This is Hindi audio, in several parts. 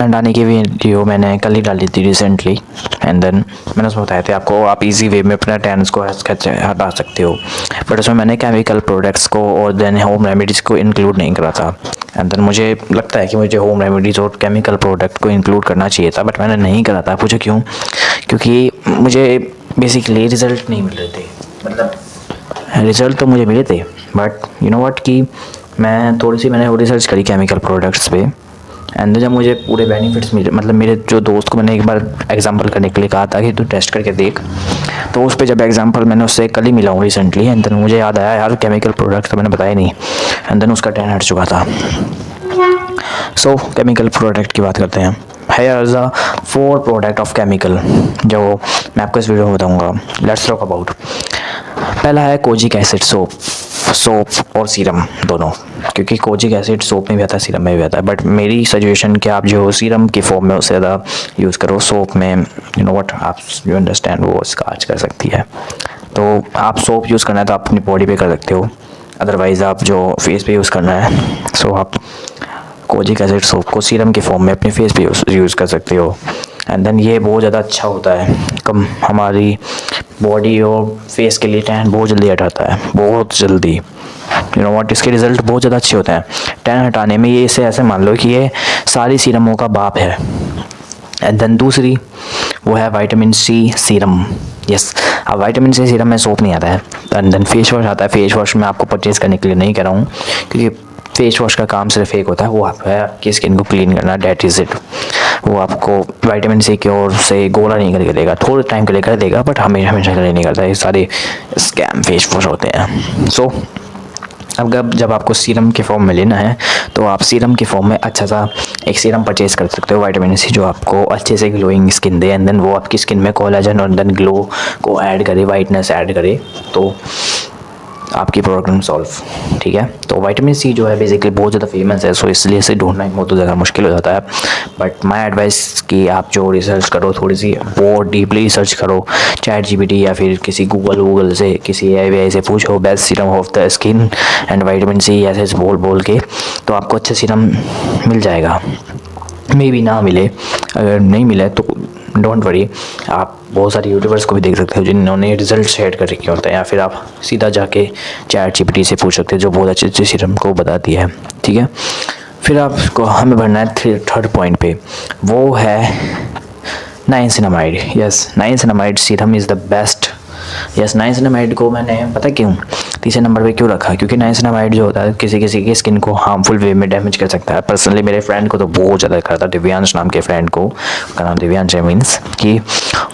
हटाने की वीडियो मैंने कल ही डाली थी रिसेंटली, एंड देन मैंने उसमें बताया था आपको आप इजी वे में अपना टैन्स को हटा सकते हो, बट उसमें मैंने केमिकल प्रोडक्ट्स को और देन होम रेमेडीज़ को इंक्लूड नहीं करा था। एंड देन मुझे लगता है कि मुझे होम रेमेडीज़ और केमिकल प्रोडक्ट को इंक्लूड करना चाहिए था, बट मैंने नहीं करा था। पूछो क्यों? क्योंकि मुझे बेसिकली रिज़ल्ट नहीं मिल रहे थे। मतलब रिज़ल्ट तो मुझे मिले थे, बट यू नो व्हाट कि मैंने रिसर्च करी केमिकल प्रोडक्ट्स पे, एंड जब मुझे पूरे बेनिफिट्स मिले, मतलब मेरे जो दोस्त को मैंने एक बार एग्जांपल करने के लिए कहा था कि तू टेस्ट करके देख, तो उस पे जब एग्जांपल मैंने उससे कल ही मिला हूँ रिसेंटली, एंड देन मुझे याद आया यार केमिकल प्रोडक्ट तो मैंने बताया नहीं, एंड देन उसका 10 हट चुका था। सो केमिकल प्रोडक्ट की बात करते हैं। Here is a 4 product of chemical जो मैं आपको इस वीडियो में बताऊँगा। Let's talk about. पहला है कोजिक एसिड सोप और सीरम दोनों, क्योंकि कोजिक एसिड सोप में भी आता है, सीरम में भी आता है, बट मेरी सजेशन कि आप जो सीरम की फॉर्म में उससे ज़्यादा यूज़ करो। सोप में यू नो व्हाट, आप यू अंडरस्टैंड, वो स्कार्च कर सकती है। तो आप सोप यूज़ करना है तो आप अपनी बॉडी पे कर सकते हो, अदरवाइज़ आप जो फेस पे यूज़ करना है, सो आप कोजिक एसिड सोप को सीरम की फॉर्म में अपने फेस पे यूज़ कर सकते हो। एंड देन ये बहुत ज़्यादा अच्छा होता है, कम हमारी बॉडी और फेस के लिए टैन बहुत जल्दी हटाता है, बहुत जल्दी। यू नो व्हाट, इसके रिज़ल्ट बहुत ज़्यादा अच्छे होते हैं टैन हटाने में। ये इसे ऐसे मान लो कि ये सारी सीरमों का बाप है। एंड देन दूसरी वो है विटामिन सी सीरम। यस, अब विटामिन सी सीरम में सोप नहीं आता है। एंड देन फेस वॉश आता है। फेस वॉश मैं आपको परचेज़ करने के लिए नहीं कह रहा हूँ, क्योंकि फेस वॉश का काम सिर्फ एक होता है, वो आपकी स्किन को क्लीन करना, डेट इज़ इट। वो आपको विटामिन सी की ओर से गोला नहीं करके देगा, थोड़े टाइम के लिए कर देगा, बट हमेशा हमेशा के लिए नहीं करता। ये सारे स्कैम फेस वॉश होते हैं। सो अब जब आपको सीरम के फॉर्म में लेना है तो आप सीरम के फॉर्म में अच्छा सा एक सीरम परचेज़ कर सकते हो विटामिन सी, जो आपको अच्छे से ग्लोइंग स्किन दे, एंड देन वो आपकी स्किन में कोलाजन और देन ग्लो को ऐड करे, वाइटनेस ऐड करे, तो आपकी प्रॉब्लम सॉल्व। ठीक है, तो विटामिन सी जो है बेसिकली बहुत ज़्यादा फेमस है, सो इसलिए इसे ढूंढना बहुत ज़्यादा मुश्किल हो जाता है। बट माय एडवाइस कि आप जो रिसर्च करो, थोड़ी सी बहुत डीपली रिसर्च करो, चैट जीपीटी या फिर किसी गूगल से, किसी एआई से पूछो best serum of the skin and vitamin C, ऐसे बोल के तो आपको अच्छा सीरम मिल जाएगा। मे बी ना मिले, अगर नहीं मिले तो डोंट वरी, आप बहुत सारे यूट्यूबर्स को भी देख सकते हो जिन्होंने रिजल्ट शेयर कर रखे होते हैं, या फिर आप सीधा जाके चैट जीपीटी से पूछ सकते हो जो बहुत अच्छे सीरम को बताती है। ठीक है, फिर आपको हमें बढ़ना है थर्ड पॉइंट पे, वो है niacinamide. Yes, niacinamide serum is the best. Yes, niacinamide को मैंने पता क्यों तीसरे नंबर पे क्यों रखा, क्योंकि नाइसिनामाइड जो होता है किसी किसी की स्किन को हार्मफुल वे में डैमेज कर सकता है। पर्सनली मेरे फ्रेंड को तो बहुत ज़्यादा करता, दिव्यांश नाम के फ्रेंड को, उसका नाम दिव्यांश है, मीन्स कि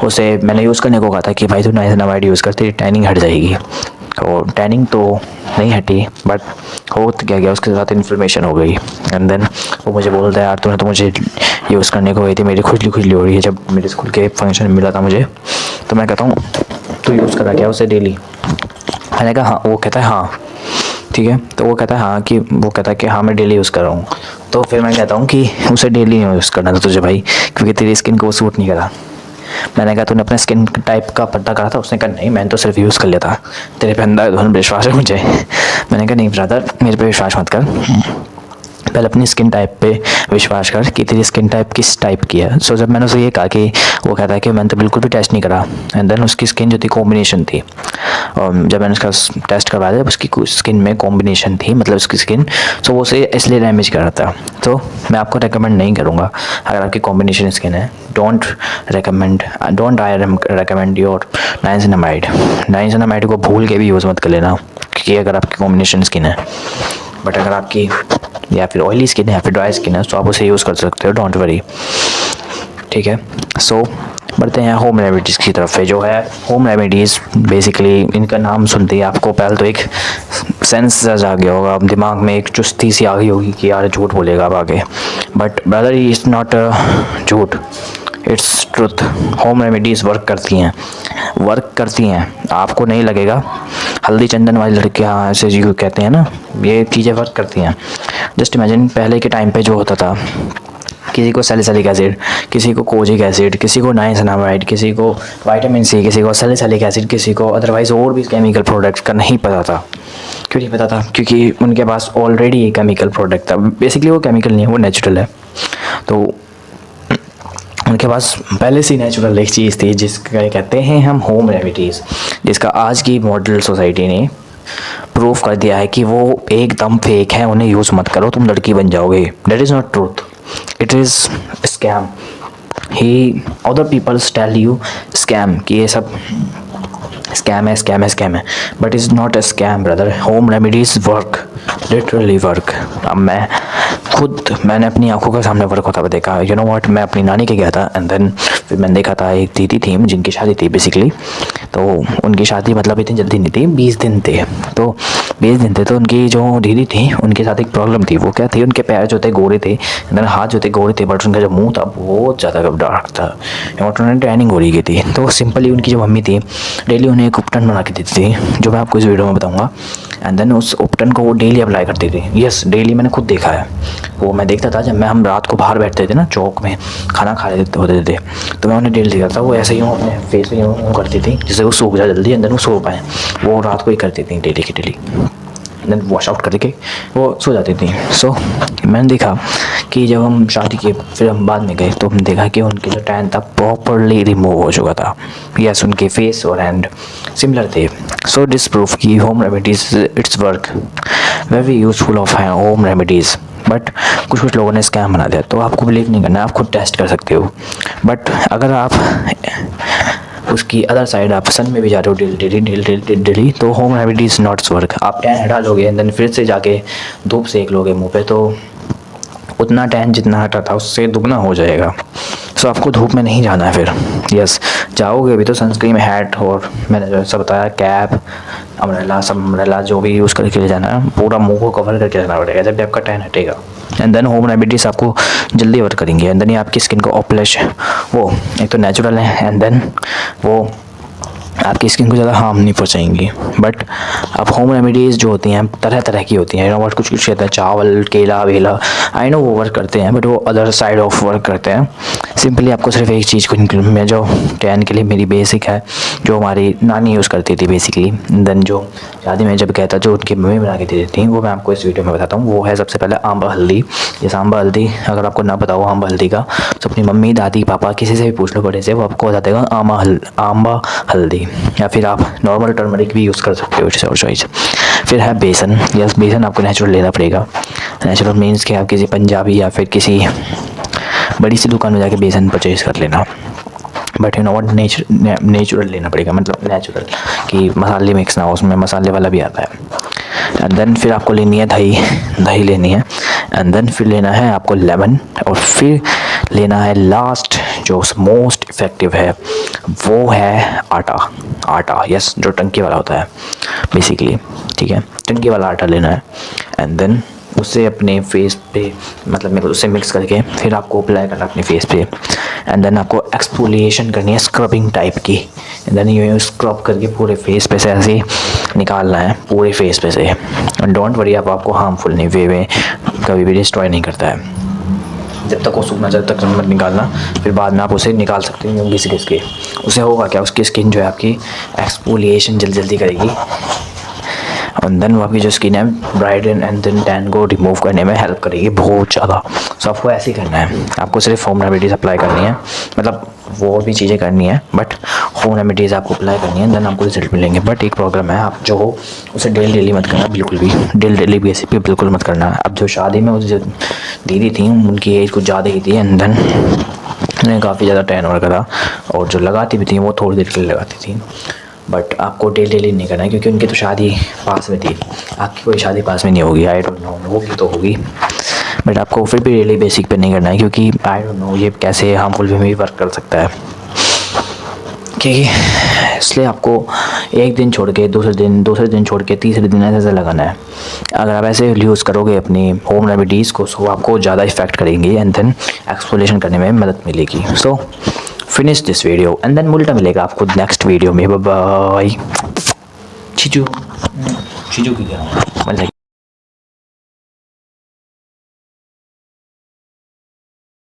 उसे मैंने यूज़ करने को कहा था कि भाई तू नाइसिनामाइड यूज़ कर, तेरी टैनिंग हट जाएगी। और टैनिंग तो नहीं हटी, बट हो क्या गया, उसके साथ इन्फ्लेमेशन हो गई। एंड देन वो मुझे बोलता है यार तूने तो मुझे यूज़ करने को गई थी, मेरी खुजली हो रही है। जब मेरे स्कूल के फंक्शन मिला था मुझे, तो मैं कहता हूँ तू यूज़ करा क्या उसे डेली? मैंने कहा हाँ। वो कहता है हाँ, ठीक है। तो वो कहता है कि हाँ मैं डेली यूज़ कर रहा हूँ। तो फिर मैं कहता हूँ कि उसे डेली नहीं यूज़ करना था तुझे भाई, क्योंकि तेरी स्किन को वो सूट नहीं करा। मैंने कहा तूने अपने स्किन टाइप का पता करा था? उसने कहा नहीं, मैंने तो सिर्फ यूज़ कर लिया था, तेरे पे अंदर विश्वास है मुझे। मैंने कहा नहीं ब्रदर, मेरे पे विश्वास मत कर, पहले अपनी स्किन टाइप पे विश्वास कर कि तेरी स्किन टाइप किस टाइप की है। सो जब मैंने उसे ये कहा कि वो कहता है कि मैंने तो बिल्कुल भी टेस्ट नहीं करा, एंड देन उसकी स्किन जो थी कॉम्बिनेशन थी, और जब मैंने उसका टेस्ट करवाया जब उसकी स्किन में कॉम्बिनेशन थी, मतलब उसकी स्किन, सो वो उसे इसलिए डैमेज कर रहा था। तो मैं आपको रिकमेंड नहीं करूँगा, अगर आपकी कॉम्बिनेशन स्किन है, don't I recommend your niacinamide को भूल के भी यूज़ मत कर लेना, क्योंकि अगर आपकी कॉम्बिनेशन स्किन है। बट अगर आपकी या फिर ऑयली स्किन है या फिर ड्राई स्किन है तो आप उसे यूज़ कर सकते हो, डोंट वरी। ठीक है, सो बढ़ते हैं होम रेमेडीज़ की तरफ है। जो है होम रेमेडीज़ बेसिकली इनका नाम सुनते ही आपको पहले तो एक सेंस आ गया होगा, दिमाग में एक चुस्ती सी आ गई होगी कि यार झूठ बोलेगा अब आगे, बट ब्रदर इज़ नॉट झूठ, it's truth. Home remedies work करती हैं, आपको नहीं लगेगा। हल्दी चंदन वाली लड़कियाँ ऐसे जो कहते हैं ना, ये चीज़ें वर्क करती हैं। जस्ट इमेजिन पहले के टाइम पे जो होता था, किसी को सैलिसिलिक एसिड, किसी को कोजिक एसिड, किसी को नाइसिनामाइड, किसी को विटामिन सी, किसी को सैलिसिलिक एसिड, किसी को अदरवाइज़ और भी केमिकल प्रोडक्ट्स का नहीं पता था। क्यों नहीं पता था? क्योंकि उनके पास ऑलरेडी केमिकल प्रोडक्ट था। बेसिकली वो केमिकल नहीं है, वो नेचुरल है। तो उनके पास पहले से नेचुरल एक चीज़ थी जिसका कहते हैं हम होम रेमेडीज़, जिसका आज की मॉडर्न सोसाइटी ने प्रूफ कर दिया है कि वो एकदम फेक है, उन्हें यूज़ मत करो, तुम लड़की बन जाओगे। That is not truth, it is scam. He other peoples tell you scam कि ये सब स्कैम है, but is not a scam brother. Home remedies work, literally work. अब मैंने अपनी आंखों के सामने वर्क होता हुआ देखा। यू नो व्हाट, मैं अपनी नानी के गया था एंड देन फिर मैंने देखा था एक दीदी थी जिनकी शादी थी बेसिकली। तो उनकी शादी मतलब इतनी जल्दी नहीं थी, 20 दिन थे। तो 20 दिन थे तो उनकी जो दीदी थी उनके साथ एक प्रॉब्लम थी। वो क्या थी, उनके पैर जो थे गोरे थे एंड देन हाथ जो थे गोरे थे, बट उनका जो मुँह था बहुत ज़्यादा डार्क था। और उन्होंने ट्रेनिंग हो रही थी। तो सिंपली उनकी जो मम्मी थी डेली उन्हें एक उपटन बना के देती थी, जो मैं आपको इस वीडियो में बताऊँगा। एंड देन उस उपटन को वो डेली अप्लाई करती थी। यस, डेली मैंने खुद देखा है। वो मैं देखता था जब हम रात को बाहर बैठते थे ना चौक में खाना खा रहे होते थे, तो मैं उन्हें डेली देखा था। वो ऐसे ही अपने फेस पे यूँ करती थी जिससे वो सूख जाए जल्दी, अंदर वो सो पाए। वो रात को ही करती थी डेली की डेली, देन वॉश आउट करके वो सो जाती थी। सो मैंने देखा कि जब हम शादी किए फिर हम बाद में गए तो हमने देखा कि उनके जो टैन था प्रॉपरली रिमूव हो चुका था। यस, उनके फेस और हैंड सिमिलर थे। सो दिस प्रूफ की home remedies it's work very useful of home remedies. But कुछ लोगों ने स्कैम बना दिया, तो आपको बिलीव नहीं करना, आप खुद टेस्ट कर सकते हो। बट अगर आप उसकी अदर साइड आप सन में भी जा रहे हो डेली तो होम रेमेडीज नॉट वर्क। आप टैन हटा लोगे एंड देन फिर से जाके धूप सेक लोगे मुंह पे, तो उतना टैन जितना हटा था उससे दुगना हो जाएगा। सो आपको धूप में नहीं जाना है फिर। यस, जाओगे अभी तो सनस्क्रीन, हैट और मैंने जो सब बताया कैप, अम्ब्रेला जो भी यूज़ करके ले जाना है, पूरा मुंह को कवर करके जाना पड़ेगा जब भी आपका टैन हटेगा। एंड देन होम रेमेडीज़ आपको जल्दी वर्क करेंगे। एंड देन ये आपकी स्किन को ऑपलिश, वो एक तो नेचुरल है एंड देन वो आपकी स्किन को ज़्यादा हार्म नहीं पहुंचाएंगी। बट अब होम रेमेडीज़ जो होती हैं तरह तरह की होती हैं। व्हाट कुछ कहते हैं चावल, केला वेला, आई नो वो वर्क करते हैं, बट वो अदर साइड ऑफ वर्क करते हैं। सिंपली आपको सिर्फ एक चीज़ को इंक्लूड में जो टैन के लिए मेरी बेसिक है, जो हमारी नानी यूज़ करती थी बेसिकली, देन जो शादी में जब कहता जो उनकी मम्मी बना के देती थी, वो मैं आपको इस वीडियो में बताता हूँ। वो है सबसे पहले आंबा हल्दी। जैसे आंबा हल्दी अगर आपको ना पता हो आंबा हल्दी का, तो अपनी मम्मी दादी पापा किसी से भी पूछ लो बड़े से, वो आपको बता देगा आंबा हल्दी। या फिर आप नॉर्मल टर्मरिक भी यूज़ कर सकते हो चॉइस। फिर है बेसन। यस, बेसन आपको नेचुरल लेना पड़ेगा। नेचुरल मीन्स कि आप किसी पंजाबी या फिर किसी बड़ी सी दुकान में जाके बेसन परचेज कर लेना। But you know what, natural लेना पड़ेगा, मतलब नेचुरल कि मसाले मिक्स ना हो, उसमें मसाले वाला भी आता है। एंड देन फिर आपको लेनी है दही लेनी है। एंड देन फिर लेना है आपको लेमन। और फिर लेना है लास्ट जो मोस्ट इफ़ेक्टिव है, वो है आटा। यस, जो टंकी वाला होता है बेसिकली, ठीक है, टंकी वाला आटा लेना है। एंड देन उसे अपने फेस पे मतलब उससे मिक्स करके फिर आपको अप्लाई करना अपने फेस पे। एंड देन आपको एक्सफोलिएशन करनी है स्क्रबिंग टाइप की। एंड देन ये स्क्रब करके पूरे फेस पे से ऐसे निकालना है, पूरे फेस पे से। एंड डोंट वरी, आपको हार्मफुल नहीं वे कभी भी डिस्ट्रॉय नहीं करता है। जब तक वो सूखना जब तक मत निकालना, फिर बाद में आप उसे निकाल सकते हैं घिस के। उसे होगा क्या, उसकी स्किन जो है आपकी एक्सफोलिएशन जल्दी करेगी। और देन वो आपकी जो स्किन है ब्राइटन एंड देन टैन को रिमूव करने में हेल्प करेगी बहुत ज़्यादा। सो आपको ऐसे ही करना है, आपको सिर्फ होम रेमेडीज़ अप्लाई करनी है, मतलब वो भी चीज़ें करनी है बट होम रेमेडीज़ आपको अप्लाई करनी है, देन आपको रिजल्ट मिलेंगे। बट एक प्रॉब्लम है, आप जो हो उसे डेली मत करना, बिल्कुल भी डेली बेसिस पे बिल्कुल मत करना। अब जो शादी में जो दीदी थी उनकी एज कुछ ज़्यादा ही थी एंड देन उन्हें काफ़ी ज़्यादा टैन वर्क था, और जो लगाती भी थी वो थोड़ी देर के लिए लगाती थी। बट आपको डेली नहीं करना है क्योंकि उनकी तो शादी पास में थी, आपकी कोई शादी पास में नहीं होगी, आई डोंट नो, होगी तो होगी, बट आपको फिर भी डेली बेसिक पे नहीं करना है क्योंकि आई डोंट नो ये कैसे हार्मफुल वे में भी वर्क कर सकता है। कि इसलिए आपको एक दिन छोड़ के दूसरे दिन छोड़ के तीसरे दिन ऐसे लगाना है। अगर आप ऐसे यूज़ करोगे अपनी होम रेमेडीज़ को, सो आपको ज़्यादा इफेक्ट करेंगे एंड देन एक्सफोलिएशन करने में मदद मिलेगी। So finish this video and then मुल्टा मिलेगा आपको नेक्स्ट वीडियो में। Bye bye. चिचू की क्या